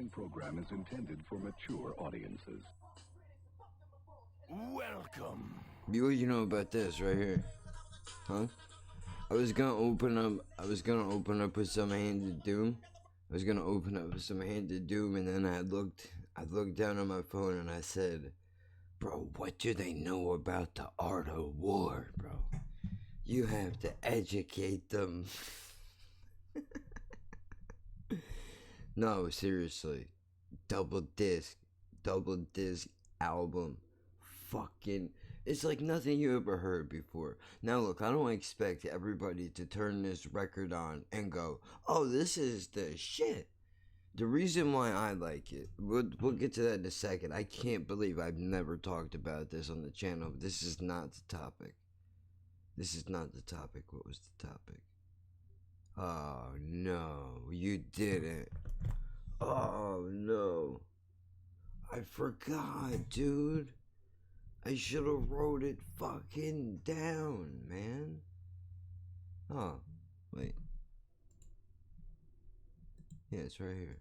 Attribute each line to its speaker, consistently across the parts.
Speaker 1: following program is intended for mature audiences.
Speaker 2: Welcome.
Speaker 3: What you know about this right here? Huh? I was gonna open up with some Handed Doom. And then I looked down on my phone and I said, bro, what do they know about the art of war, bro? You have to educate them. No, seriously. Double disc album. Fucking, it's like nothing you ever heard before. Now look, I don't expect everybody to turn this record on and go, oh, this is the shit. The reason why I like it, we'll get to that in a second. I can't believe I've never talked about this on the channel. This is not the topic. What was the topic? Oh no, you didn't. Oh no, I forgot, dude. I should have wrote it fucking down, man. Oh, wait. Yeah, it's right here.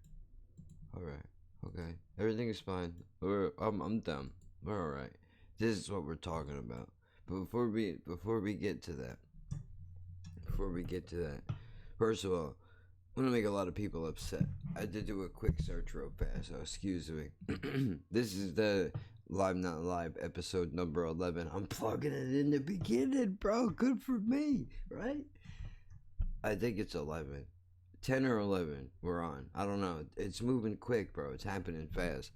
Speaker 3: Alright, okay. Everything is fine. I'm done. We're alright. This is what we're talking about. But before we get to that, first of all, I'm gonna make a lot of people upset. I did do a quick search real fast, so excuse me. This is the Live Not Live episode number 11. I'm plugging it in the beginning, bro. Good for me, right? I think it's 11. 10 or 11 we're on. I don't know. It's moving quick, bro. It's happening fast.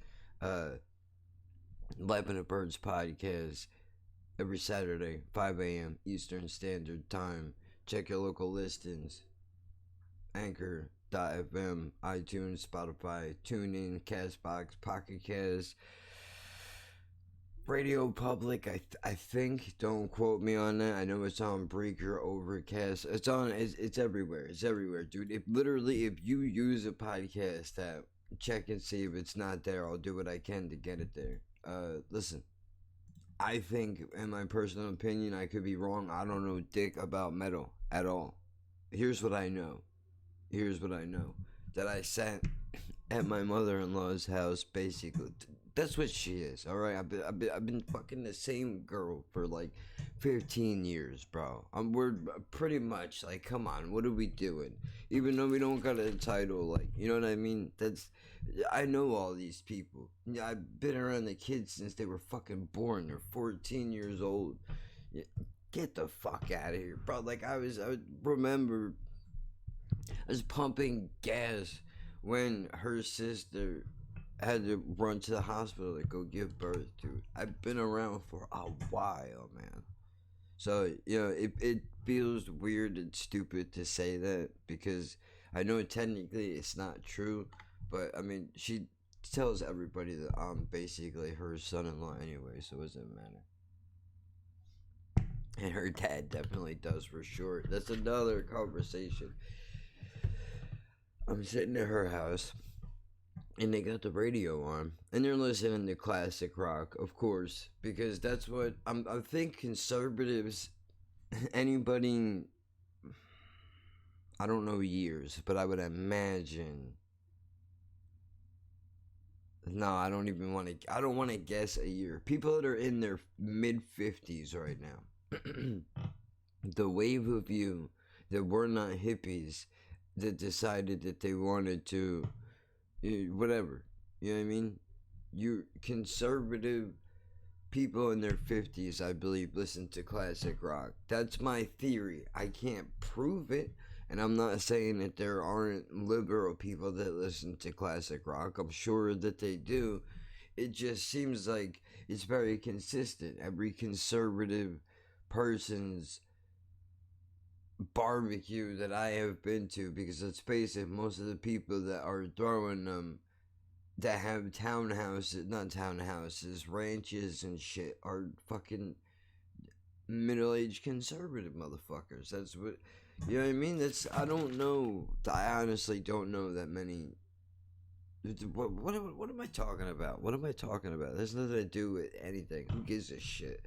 Speaker 3: Live a Birds podcast every Saturday, 5 a.m. Eastern Standard Time. Check your local listings. Anchor.fm, iTunes, Spotify, TuneIn, Castbox, Pocket Cast, Radio Public, I think. Don't quote me on that. I know it's on Breaker, Overcast. It's everywhere. It's everywhere, dude. If you use a podcast app, check and see if it's not there. I'll do what I can to get it there. Listen, I think, in my personal opinion, I could be wrong. I don't know dick about metal at all. Here's what I know. That I sat at my mother-in-law's house, basically. That's what she is, alright? I've been fucking the same girl for like 15 years, bro. We're pretty much like, come on, what are we doing? Even though we don't got a title, like, you know what I mean? I know all these people. Yeah, I've been around the kids since they were fucking born. They're 14 years old. Get the fuck out of here, bro. Like, I remember I was pumping gas when her sister had to run to the hospital to go give birth to. I've been around for a while, man. So, you know, it feels weird and stupid to say that because I know technically it's not true, but I mean, she tells everybody that I'm basically her son-in-law anyway, so it doesn't matter. And her dad definitely does for sure. That's another conversation. I'm sitting at her house, and they got the radio on, and they're listening to classic rock, of course, because that's what I think conservatives, anybody, I don't know years, but I would imagine. No, I don't want to guess a year. People that are in their mid-50s right now. The wave of you that were not hippies that decided that they wanted to, whatever, you know what I mean? You conservative people in their 50s, I believe, listen to classic rock. That's my theory. I can't prove it, and I'm not saying that there aren't liberal people that listen to classic rock. I'm sure that they do. It just seems like it's very consistent. Every conservative person's barbecue that I have been to, because let's face it, most of the people that are throwing them, that have not townhouses, ranches and shit, are fucking middle-aged conservative motherfuckers. That's what, you know what I mean? I don't know, I honestly don't know that many. What am I talking about? There's nothing to do with anything. Who gives a shit?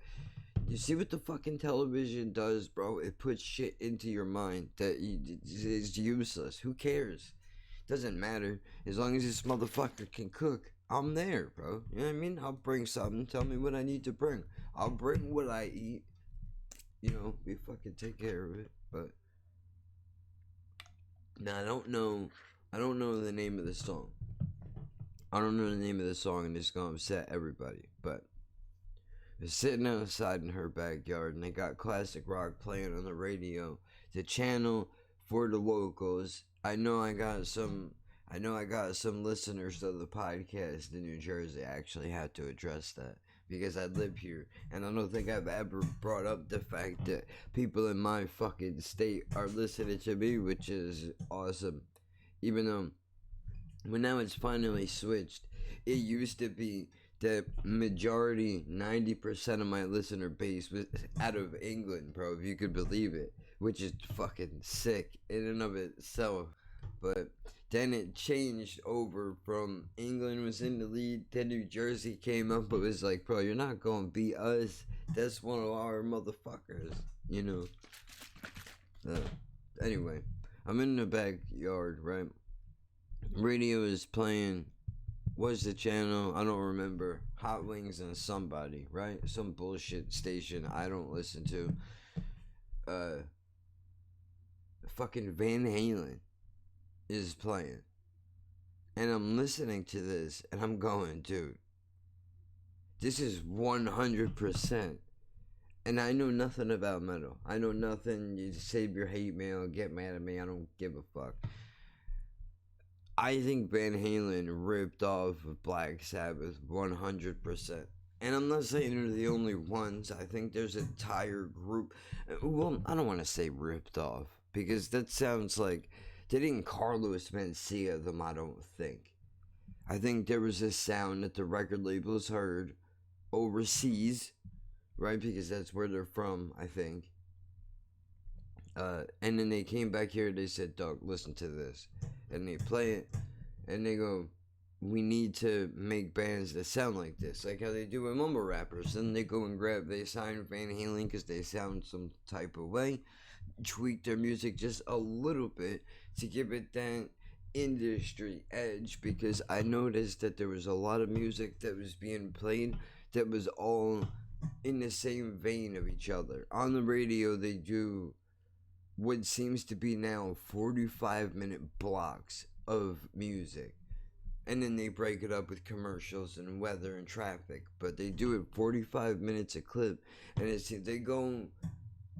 Speaker 3: You see what the fucking television does, bro? It puts shit into your mind that is useless. Who cares? Doesn't matter. As long as this motherfucker can cook, I'm there, bro. You know what I mean? I'll bring something. Tell me what I need to bring. I'll bring what I eat. You know, we fucking take care of it. But now I don't know the name of the song. I don't know the name of the song, and it's gonna upset everybody. But they're sitting outside in her backyard, and they got classic rock playing on the radio. The channel for the locals. I know I got some listeners of the podcast in New Jersey. I actually had to address that because I live here, and I don't think I've ever brought up the fact that people in my fucking state are listening to me, which is awesome. Even though, when now it's finally switched, it used to be the majority, 90% of my listener base was out of England, bro, if you could believe it, which is fucking sick in and of itself. But then it changed over from England was in the lead, then New Jersey came up, but it was like, bro, you're not gonna beat us. That's one of our motherfuckers, you know. Anyway, I'm in the backyard, right? Radio is playing. What's the channel? I don't remember. Hot Wings and somebody, right? Some bullshit station I don't listen to. Fucking Van Halen is playing. And I'm listening to this and I'm going, dude, this is 100%. And I know nothing about metal. I know nothing. You save your hate mail, get mad at me. I don't give a fuck. I think Van Halen ripped off of Black Sabbath 100%. And I'm not saying they're the only ones. I think there's an entire group. Well, I don't want to say ripped off, because that sounds like they didn't Carlos Mencia them, I don't think. I think there was a sound that the record labels heard overseas, right? Because that's where they're from, I think. And then they came back here, they said, Doug, listen to this. And they play it, and they go, we need to make bands that sound like this, like how they do with mumble rappers. Then they go and they sign Van Halen because they sound some type of way, tweak their music just a little bit to give it that industry edge, because I noticed that there was a lot of music that was being played that was all in the same vein of each other. On the radio, they do what seems to be now 45-minute blocks of music, and then they break it up with commercials and weather and traffic, but they do it 45 minutes a clip, and they go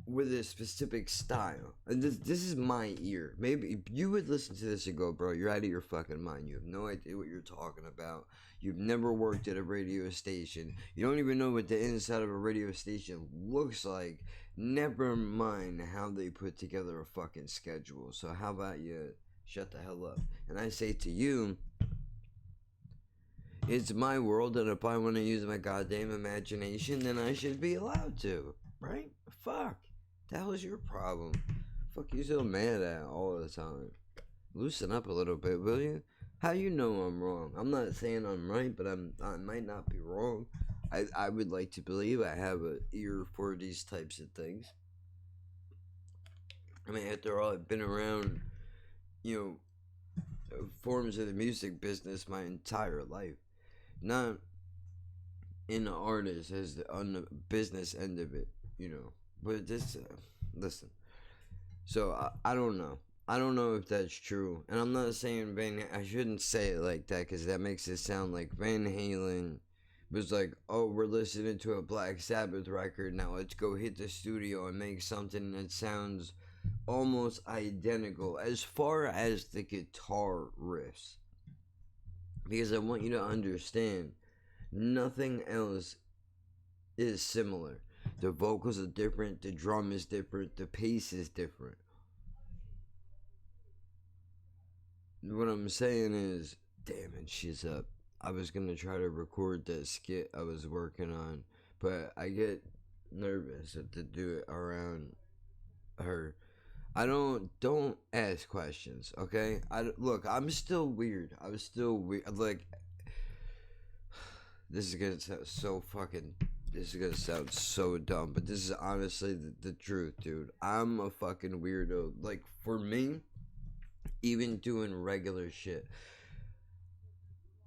Speaker 3: with a specific style. And this is my ear. Maybe you would listen to this and go, bro, you're out of your fucking mind. You have no idea what you're talking about. You've never worked at a radio station. You don't even know what the inside of a radio station looks like. Never mind how they put together a fucking schedule. So how about you shut the hell up? And I say to you, it's my world, and if I want to use my goddamn imagination, then I should be allowed to, right? Fuck. The hell is your problem? Fuck you so mad at all the time. Loosen up a little bit, will you? How you know I'm wrong? I'm not saying I'm right, but I might not be wrong. I would like to believe I have an ear for these types of things. I mean, after all, I've been around, forms of the music business my entire life. Not in the artist as on the business end of it, But this, listen. So I don't know. I don't know if that's true, and I'm not saying I shouldn't say it like that, because that makes it sound like Van Halen was like, oh, we're listening to a Black Sabbath record, now let's go hit the studio and make something that sounds almost identical as far as the guitar riffs. Because I want you to understand, nothing else is similar. The vocals are different, the drum is different, the pace is different. What I'm saying is, damn it, she's up. I was going to try to record that skit I was working on, but I get nervous to do it around her. Don't ask questions, okay? Look, I'm still weird. I was still weird. Like, this is going to sound so dumb, but this is honestly the truth, dude. I'm a fucking weirdo. Like, for me, even doing regular shit.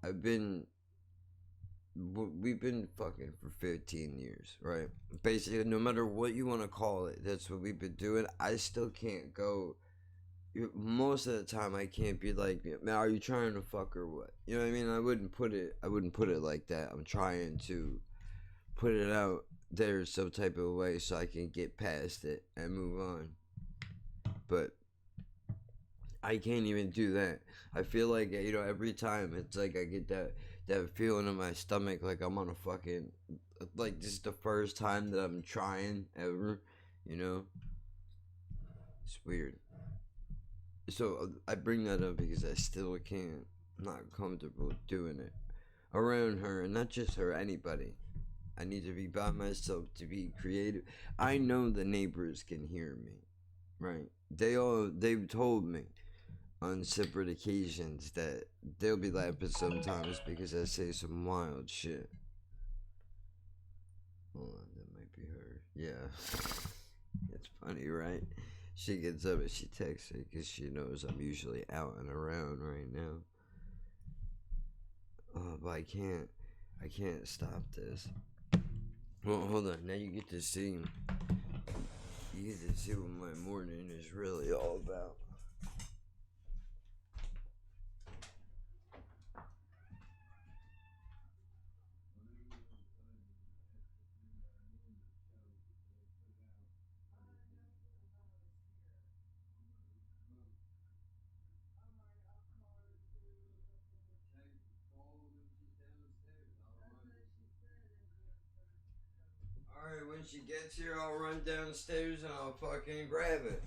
Speaker 3: We've been fucking for 15 years, right? Basically, no matter what you want to call it, that's what we've been doing. I still can't go. Most of the time, I can't be like, man, are you trying to fuck or what? You know what I mean? I wouldn't put it like that. I'm trying to put it out there some type of way so I can get past it and move on. But I can't even do that. I feel like, every time it's like I get that feeling in my stomach, like I'm on a fucking, like this is the first time that I'm trying ever, It's weird. So I bring that up because I still can't, I'm not comfortable doing it around her, and not just her, anybody. I need to be by myself to be creative. I know the neighbors can hear me, right? They've told me on separate occasions that they'll be laughing sometimes because I say some wild shit. Hold on, that might be her. Yeah. It's funny, right? She gets up and she texts me because she knows I'm usually out and around right now. But I can't stop this. Well, hold on. Now you get to see what my morning is really all about. Alright, when she gets here, I'll run downstairs and I'll fucking grab it.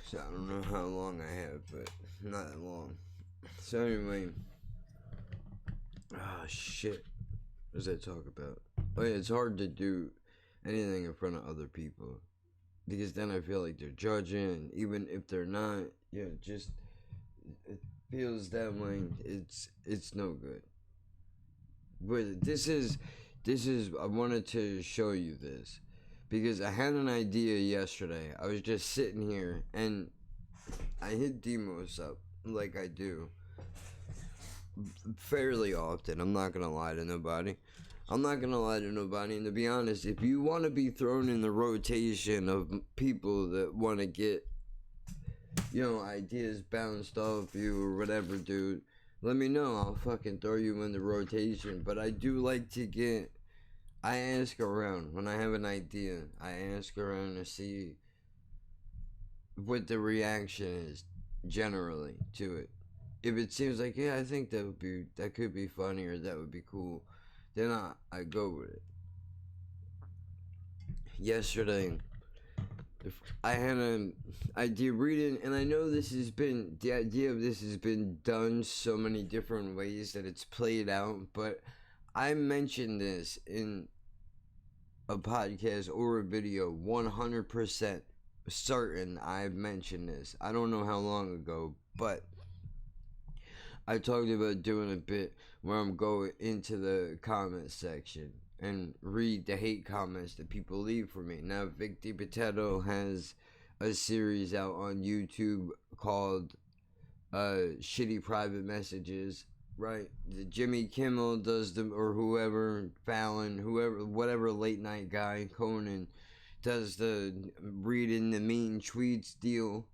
Speaker 3: So I don't know how long I have, but not that long. So anyway. Ah, shit. What does that talk about? Oh yeah, it's hard to do anything in front of other people. Because then I feel like they're judging, even if they're not, just, it feels that way. It's no good. But this is, I wanted to show you this. Because I had an idea yesterday. I was just sitting here, and I hit Demos up, like I do. Fairly often, I'm not gonna lie to nobody. And to be honest, if you want to be thrown in the rotation of people that want to get, ideas bounced off you or whatever, dude, let me know. I'll fucking throw you in the rotation. But I do like to I ask around when I have an idea. I ask around to see what the reaction is generally to it. If it seems like, I think that could be funny or that would be cool, then I go with it. Yesterday, I had an idea reading, and I know the idea of this has been done so many different ways that it's played out, but I mentioned this in a podcast or a video 100% certain I've mentioned this. I don't know how long ago, but I talked about doing a bit where I'm going into the comment section and read the hate comments that people leave for me. Now, Vic DiPotato has a series out on YouTube called Shitty Private Messages, right? The Jimmy Kimmel does them, or whoever, Fallon, whatever late night guy, Conan, does the reading the mean tweets deal.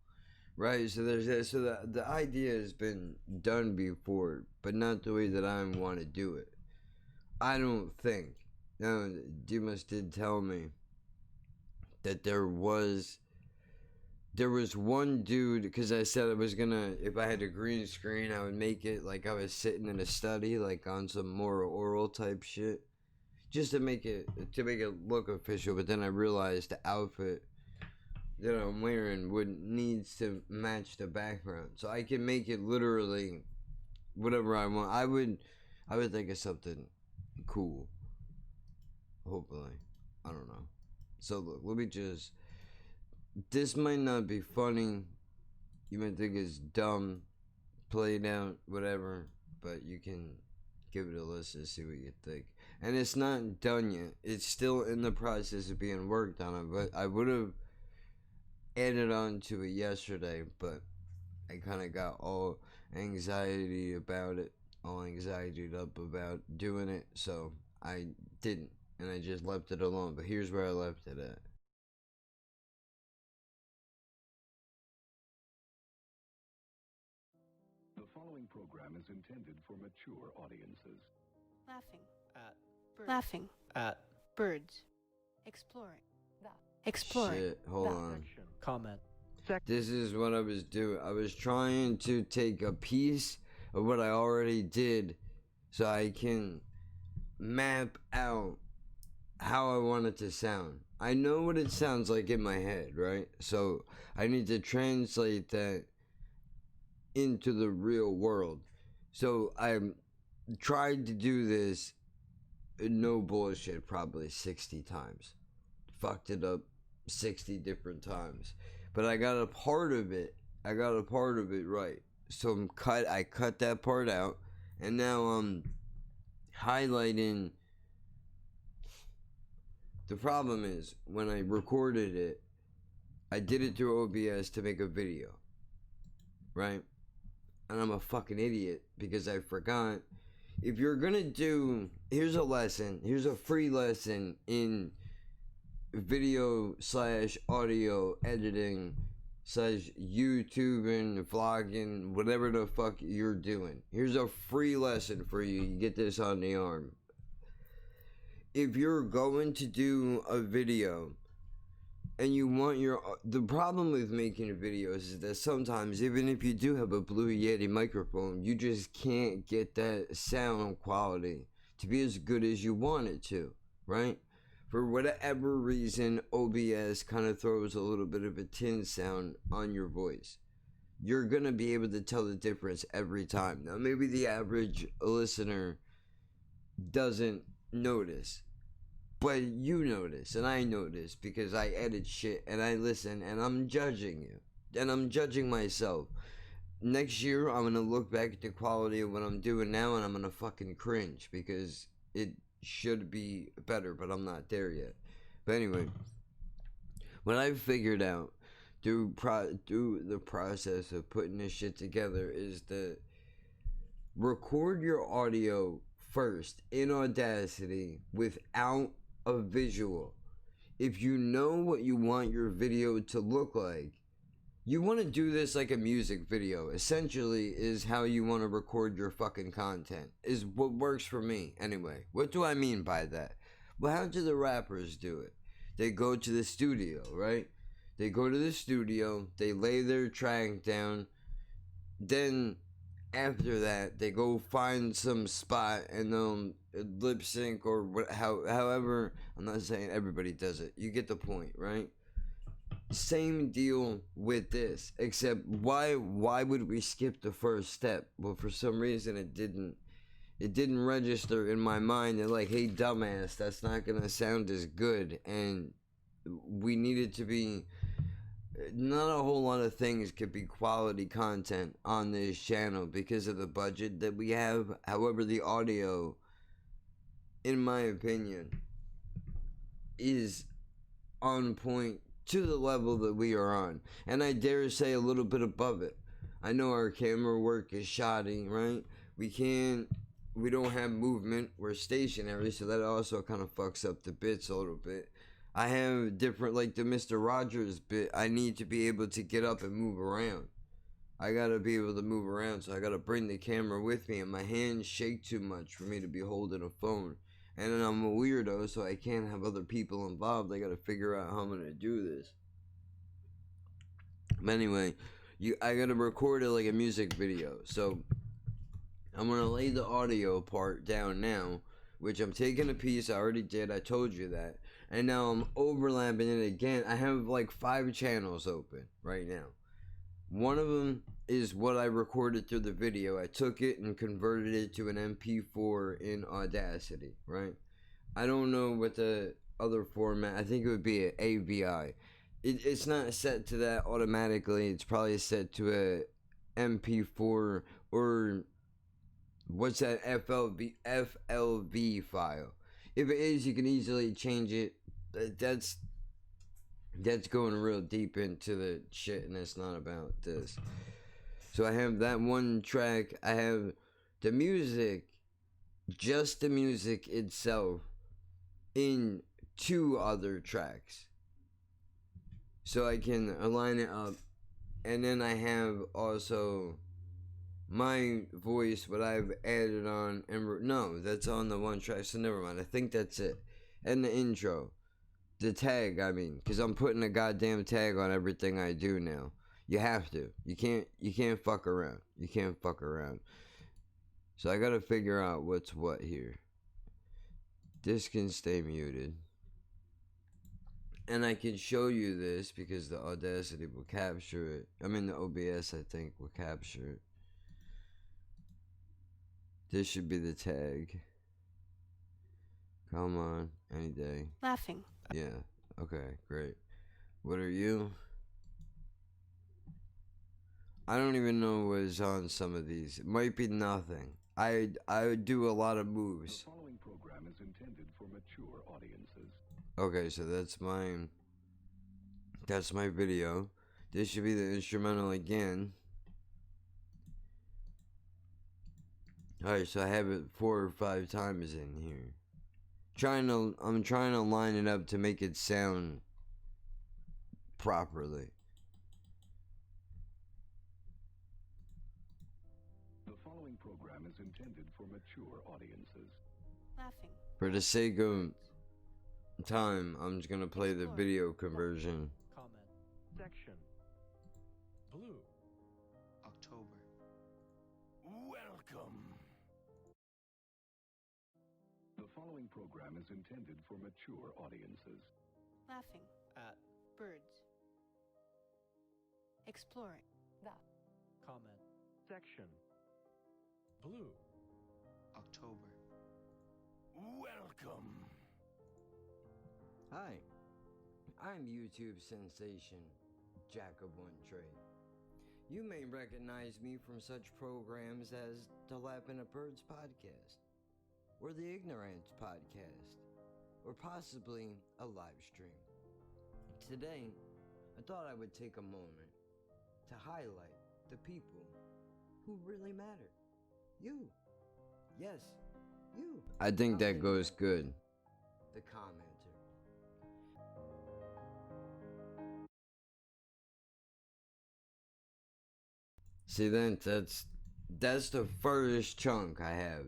Speaker 3: Right, so there's that. So the idea has been done before, but not the way that I want to do it. I don't think. Now, Dimas did tell me that there was one dude, because I said I was gonna, if I had a green screen, I would make it like I was sitting in a study, like on some more oral type shit, just to make it look official. But then I realized the outfit that I'm wearing needs to match the background, so I can make it literally whatever I want. I would think of something cool. Hopefully, I don't know. So look, let me just. This might not be funny. You might think it's dumb, played out, whatever. But you can give it a listen, see what you think. And it's not done yet. It's still in the process of being worked on. But I would have. added on to it yesterday, but I kind of got all anxiety about it, all anxietied up about doing it, so I didn't, and I just left it alone. But here's where I left it at.
Speaker 1: The following program is intended for mature audiences.
Speaker 2: Laughing.
Speaker 4: At.
Speaker 2: Birds. Laughing.
Speaker 4: At.
Speaker 2: Birds. Exploring. Exploring.
Speaker 3: Shit, hold on.
Speaker 4: Comment.
Speaker 3: This is what I was doing. I was trying to take a piece of what I already did so I can map out how I want it to sound. I know what it sounds like in my head, right? So I need to translate that into the real world. So I tried to do this, no bullshit, probably 60 times. Fucked it up 60 different times. But I got a part of it right. So I cut that part out, and now I'm highlighting. The problem is, when I recorded it, I did it through OBS to make a video, right? And I'm a fucking idiot because I forgot. If you're gonna do, here's a free lesson in video / audio editing / YouTubing, vlogging, whatever the fuck you're doing. Here's a free lesson for you. You get this on the arm. If you're going to do a video and you want the problem with making videos is that sometimes, even if you do have a Blue Yeti microphone, you just can't get that sound quality to be as good as you want it to, right? For whatever reason, OBS kind of throws a little bit of a tin sound on your voice. You're going to be able to tell the difference every time. Now, maybe the average listener doesn't notice, but you notice, and I notice, because I edit shit, and I listen, and I'm judging you, and I'm judging myself. Next year, I'm going to look back at the quality of what I'm doing now, and I'm going to fucking cringe, because it should be better, but I'm not there yet. But anyway, what I've figured out through the process of putting this shit together is to record your audio first in Audacity without a visual. If you know what you want your video to look like, you want to do this like a music video. Essentially is how you want to record your fucking content. Is what works for me anyway. What do I mean by that? Well, how do the rappers do it? They go to the studio, right? They go to the studio, they lay their track down, then after that they go find some spot and they'll lip sync or however. I'm not saying everybody does it. You get the point, right? Same deal with this, except why would we skip the first step? Well, for some reason it didn't register in my mind. They're like, hey dumbass, that's not gonna sound as good, and we needed to be, not a whole lot of things could be quality content on this channel because of the budget that we have. However, the audio, in my opinion, is on point to the level that we are on, and I dare say a little bit above it. I know our camera work is shoddy, right? We don't have movement, we're stationary, so that also kind of fucks up the bits a little bit. I have different, like the Mr. Rogers bit, I need to be able to get up and move around. I gotta be able to move around, so I gotta bring the camera with me, and my hands shake too much for me to be holding a phone. And then I'm a weirdo, so I can't have other people involved. I gotta figure out how I'm gonna do this. But anyway, I gotta record it like a music video. So I'm gonna lay the audio part down now, which I'm taking a piece. I already did. I told you that. And now I'm overlapping it again. I have like 5 channels open right now. One of them is what I recorded through the video. I took it and converted it to an MP4 in Audacity, right? I don't know what the other format, I think it would be an AVI. It's not set to that automatically. It's probably set to a MP4 or what's that, FLV file. If it is, you can easily change it. That's that's going real deep into the shit, and it's not about this. So I have that one track. I have the music, just the music itself, in 2 other tracks. So I can align it up. And then I have also my voice, what I've added on. And no, that's on the one track. So never mind. I think that's it. And the intro. The tag, I mean. Because I'm putting a goddamn tag on everything I do now. You have to. You can't fuck around. You can't fuck around. So I gotta figure out what's what here. This can stay muted. And I can show you this because the Audacity will capture it. I mean, the OBS, I think, will capture it. This should be the tag. Come on, any day.
Speaker 2: Laughing.
Speaker 3: Yeah, okay, great. What are you? I don't even know what is on some of these. It might be nothing. I would do a lot of moves.
Speaker 1: The following program is intended for mature audiences.
Speaker 3: Okay, so that's my video. This should be the instrumental again. Alright, so I have it 4 or 5 times in here. I'm trying to line it up to make it sound properly.
Speaker 1: The following program is intended for mature audiences.
Speaker 2: Laughing.
Speaker 3: For the sake of time, I'm just gonna play the video conversion.
Speaker 4: Comment. Section. Blue.
Speaker 5: October.
Speaker 1: Welcome. The following program is intended for mature audiences.
Speaker 2: Laughing.
Speaker 4: At.
Speaker 2: Birds. Exploring.
Speaker 4: Comment. Section. Blue.
Speaker 5: October.
Speaker 1: Welcome.
Speaker 3: Hi, I'm YouTube sensation, Jack of One Trade. You may recognize me from such programs as the Laughing at Birds podcast, or the Ignorance podcast, or possibly a live stream. Today, I thought I would take a moment to highlight the people who really matter. You. Yes, you. I think that goes good. The commenter. See, then that's the first chunk I have.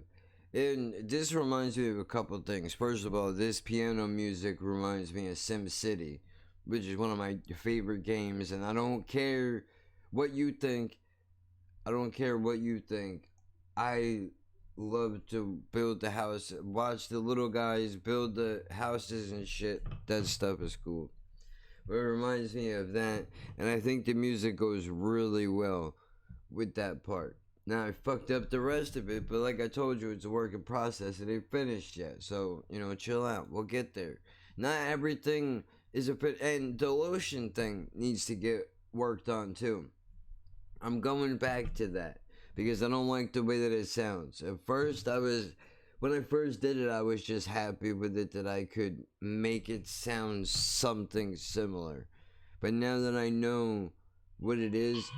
Speaker 3: And this reminds me of a couple things. First of all, this piano music reminds me of SimCity, which is one of my favorite games, and I don't care what you think. I don't care what you think. I love to build the house, watch the little guys build the houses and shit. That stuff is cool. But it reminds me of that, and I think the music goes really well with that part. Now I fucked up the rest of it, but like I told you, it's a work in process. It ain't finished yet, so chill out. We'll get there. Not everything is a fit, and the lotion thing needs to get worked on too. I'm going back to that because I don't like the way that it sounds. At first, when I first did it, I was just happy with it that I could make it sound something similar. But now that I know what it is.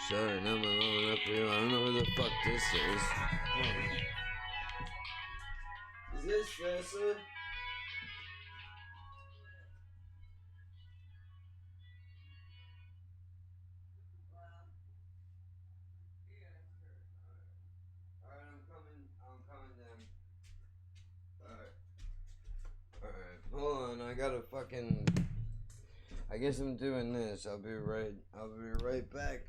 Speaker 3: Sorry, now I'm rolling up here. I don't know who the fuck this is. Is this Tessa? Alright, I'm coming down. Alright, hold on, I gotta fucking. I guess I'm doing this. I'll be right back.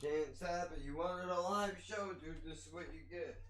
Speaker 3: Can't stop it. You wanted a live show, dude. This is what you get.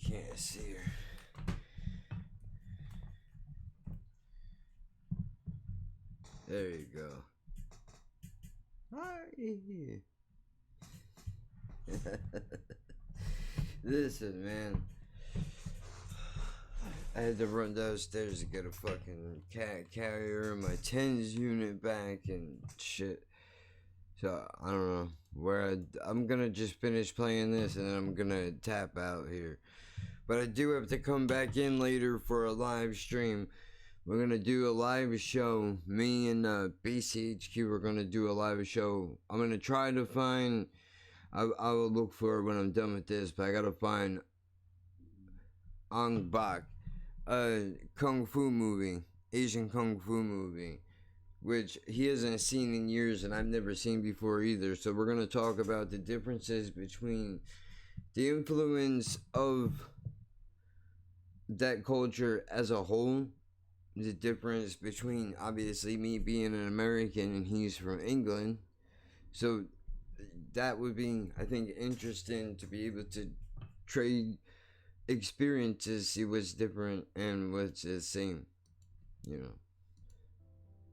Speaker 3: can't see her. There you go. Hi. Listen, man. I had to run downstairs to get a fucking cat carrier and my TENS unit back and shit. So, I don't know. I'm gonna just finish playing this and then I'm gonna tap out here. But I do have to come back in later for a live stream. We're gonna do a live show. Me and BCHQ are gonna do a live show. I'm gonna try to find. I will look for it when I'm done with this, but I gotta find Ong Bak, a kung fu movie, Asian kung fu movie, which he hasn't seen in years and I've never seen before either. So we're gonna talk about the differences between the influence of that culture as a whole. The difference between obviously me being an American and he's from England. So that would be, I think, interesting to be able to trade experiences, see what's different and what's the same, you know.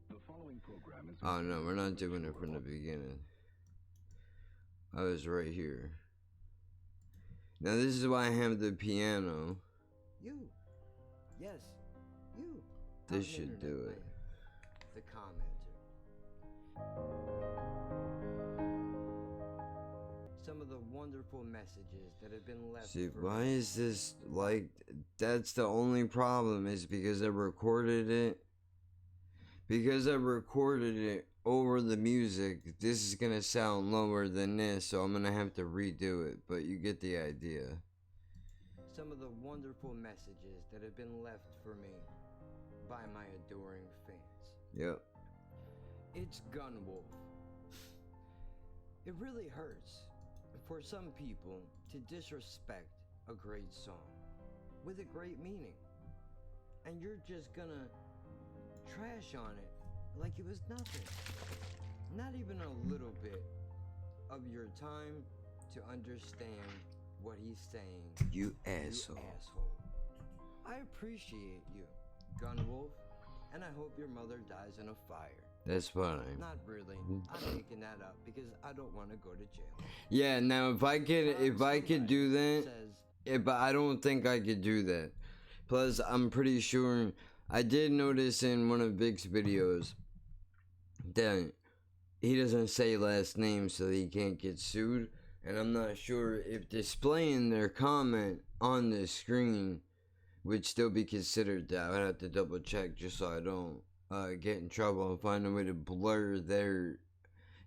Speaker 1: The following program is
Speaker 3: Oh no, we're not doing it from the beginning. I was right here. Now this is why I have the piano.
Speaker 6: You. Yes. You.
Speaker 3: This
Speaker 6: Out
Speaker 3: should
Speaker 6: internet
Speaker 3: do it.
Speaker 6: land. The commenter. Some of the wonderful messages that have been left.
Speaker 3: See,
Speaker 6: for
Speaker 3: why is this like, that's the only problem is because I recorded it. Because I recorded it over the music, this is gonna sound lower than this, so I'm gonna have to redo it, but you get the idea.
Speaker 6: some of the wonderful messages that have been left for me by my adoring fans.
Speaker 3: Yep.
Speaker 6: It's Gunwolf. It really hurts for some people to disrespect a great song with a great meaning. And you're just gonna trash on it like it was nothing. Not even a little bit of your time to understand what he's saying.
Speaker 3: You asshole.
Speaker 6: You asshole. I appreciate you, Gunwolf, and I hope your mother dies in a fire.
Speaker 3: That's funny.
Speaker 6: Not really. I'm making that up because I don't want to go to jail.
Speaker 3: Yeah, now if I could do that,
Speaker 6: Says,
Speaker 3: but I don't think I could do that. Plus, I'm pretty sure I did notice in one of Vic's videos that he doesn't say last name so he can't get sued. And I'm not sure if displaying their comment on the screen would still be considered that. I would have to double check just so I don't get in trouble and find a way to blur their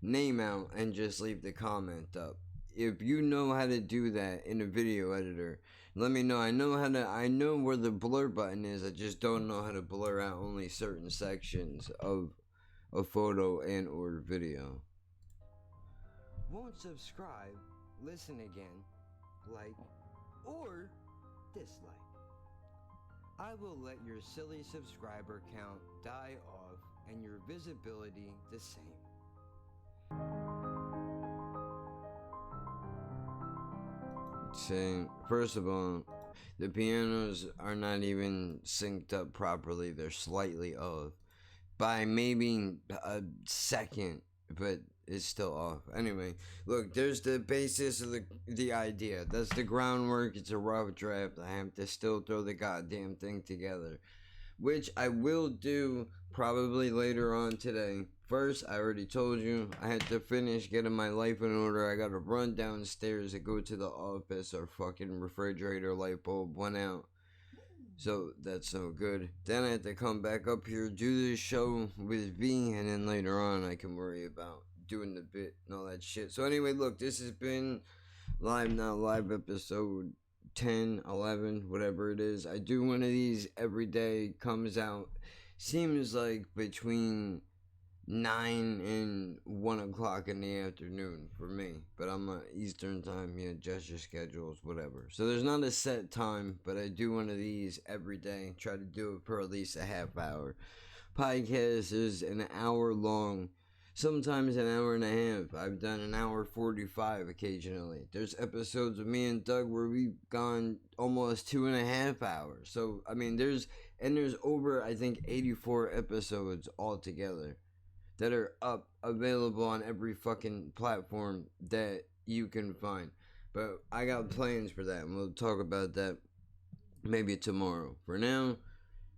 Speaker 3: name out and just leave the comment up. If you know how to do that in a video editor, let me know. I know where the blur button is. I just don't know how to blur out only certain sections of a photo and or video.
Speaker 6: won't subscribe, listen again, like, or dislike. I will let your silly subscriber count die off and your visibility the same.
Speaker 3: Saying, first of all, the pianos are not even synced up properly. They're slightly off by maybe a second, but it's still off. Anyway, look, there's the basis of the idea. That's the groundwork. It's a rough draft. I have to still throw the goddamn thing together, which I will do probably later on today. First, I already told you, I had to finish getting my life in order. I gotta run downstairs and go to the office. Our fucking refrigerator light bulb went out. So, that's no good. Then I had to come back up here, do this show with V, and then later on I can worry about doing the bit and all that shit. So anyway, look, this has been Live Now Live episode 10, 11, whatever it is. I do one of these every day. Comes out, seems like between 9 and 1 o'clock in the afternoon for me, but I'm on Eastern time. You adjust your schedules, whatever. So there's not a set time, but I do one of these every day. Try to do it for at least a half hour. Podcast is an hour long, sometimes an hour and a half. I've done an hour 45 occasionally. There's episodes of me and Doug where we've gone almost 2.5 hours. So, I mean, there's over, I think, 84 episodes altogether that are up, available on every fucking platform that you can find. But I got plans for that, and we'll talk about that maybe tomorrow. For now,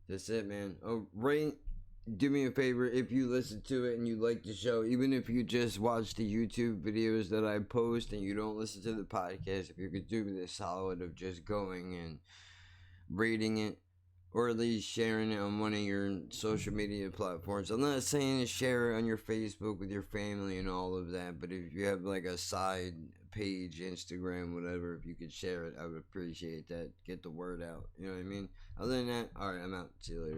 Speaker 3: that's it, man. Oh, rate. Do me a favor, if you listen to it and you like the show, even if you just watch the YouTube videos that I post and you don't listen to the podcast, if you could do me the solid of just going and rating it, or at least sharing it on one of your social media platforms. I'm not saying share it on your Facebook with your family and all of that, but if you have like a side page, Instagram, whatever, if you could share it, I would appreciate that. Get the word out, you know what I mean? Other than that, alright, I'm out. See you later.